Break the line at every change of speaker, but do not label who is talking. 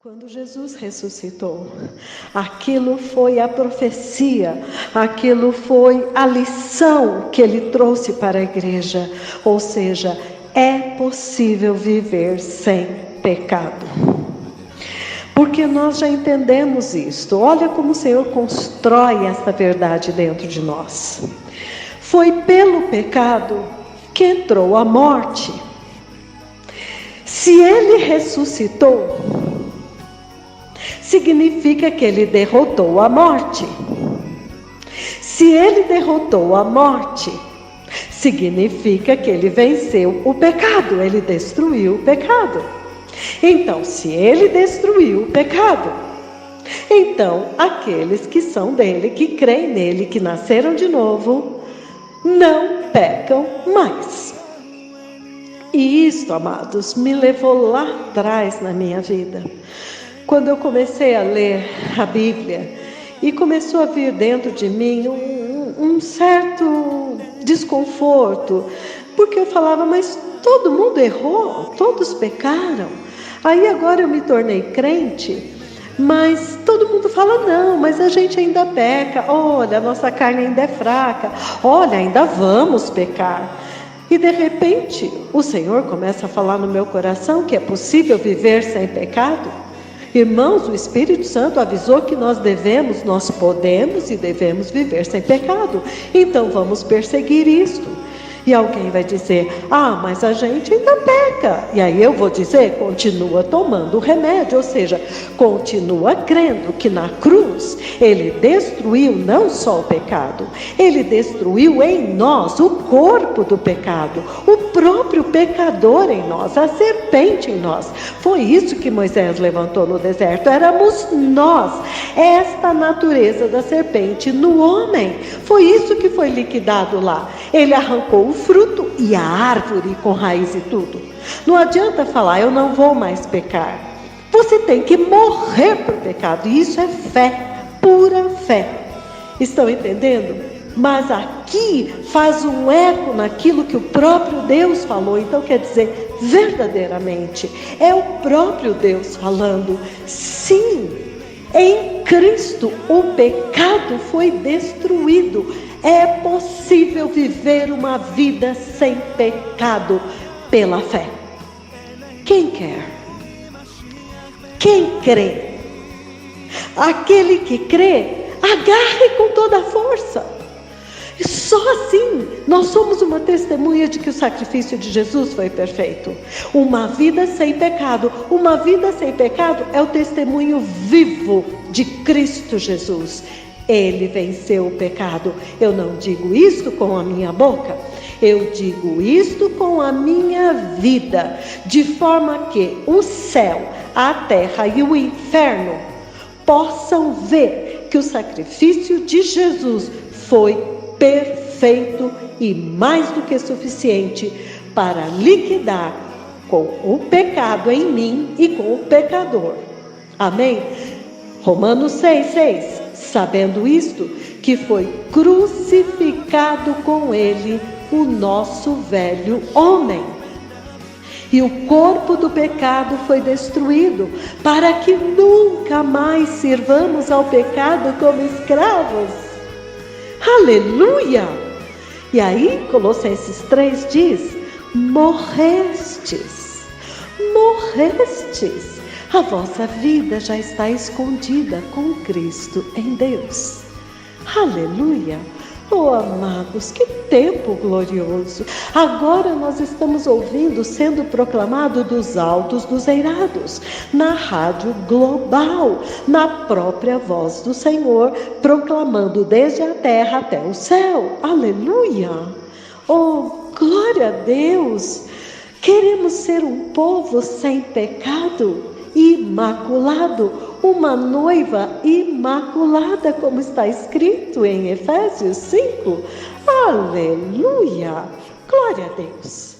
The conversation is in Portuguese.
Quando Jesus ressuscitou, aquilo foi a profecia, aquilo foi a lição que ele trouxe para a igreja. Ou seja, é possível viver sem pecado. Porque nós já entendemos isto. Olha como o Senhor constrói essa verdade dentro de nós. Foi pelo pecado que entrou a morte. Se ele ressuscitou, significa que ele derrotou a morte. Se ele derrotou a morte, significa que ele venceu o pecado, ele destruiu o pecado. Então, se ele destruiu o pecado, então aqueles que são dele, que creem nele, que nasceram de novo, não pecam mais. E isto, amados, me levou lá atrás na minha vida. Quando eu comecei a ler a Bíblia e começou a vir dentro de mim um certo desconforto, porque eu falava, mas todo mundo errou, todos pecaram. Aí agora eu me tornei crente, mas todo mundo fala, não, mas a gente ainda peca, olha, a nossa carne ainda é fraca, olha, ainda vamos pecar. E de repente o Senhor começa a falar no meu coração que é possível viver sem pecado. Irmãos, o Espírito Santo avisou que nós podemos e devemos viver sem pecado. Então vamos perseguir isto. E alguém vai dizer, mas a gente ainda peca. E aí eu vou dizer, continua tomando o remédio, ou seja, continua crendo que na cruz ele destruiu não só o pecado, ele destruiu em nós o corpo do pecado, o próprio pecador em nós, a serpente em nós. Foi isso que Moisés levantou no deserto, éramos nós, esta natureza da serpente no homem. Foi isso que foi liquidado lá. Ele arrancou o fruto e a árvore com raiz e tudo. Não adianta falar, eu não vou mais pecar. Você tem que morrer por pecado. E isso é fé, pura fé. Estão entendendo? Mas aqui faz um eco naquilo que o próprio Deus falou. Então quer dizer, verdadeiramente, é o próprio Deus falando. Sim, em Cristo o pecado foi destruído. É possível viver uma vida sem pecado pela fé. Quem quer? Quem crê? Aquele que crê, agarre com toda a força. E só assim nós somos uma testemunha de que o sacrifício de Jesus foi perfeito. Uma vida sem pecado. Uma vida sem pecado é o testemunho vivo de Cristo Jesus. Ele venceu o pecado. Eu não digo isto com a minha boca, eu digo isto com a minha vida, de forma que o céu, a terra e o inferno possam ver que o sacrifício de Jesus foi perfeito e mais do que suficiente para liquidar com o pecado em mim e com o pecador. Amém? Romanos 6:6. Sabendo isto, que foi crucificado com ele o nosso velho homem. E o corpo do pecado foi destruído, para que nunca mais sirvamos ao pecado como escravos. Aleluia! E aí, Colossenses 3 diz, morrestes. A vossa vida já está escondida com Cristo em Deus. Aleluia! Oh, amados, que tempo glorioso! Agora nós estamos ouvindo sendo proclamado dos altos dos eirados, na rádio global, na própria voz do Senhor, proclamando desde a terra até o céu. Aleluia! Oh, glória a Deus! Queremos ser um povo sem pecado, imaculado, uma noiva imaculada, como está escrito em Efésios 5. Aleluia! Glória a Deus!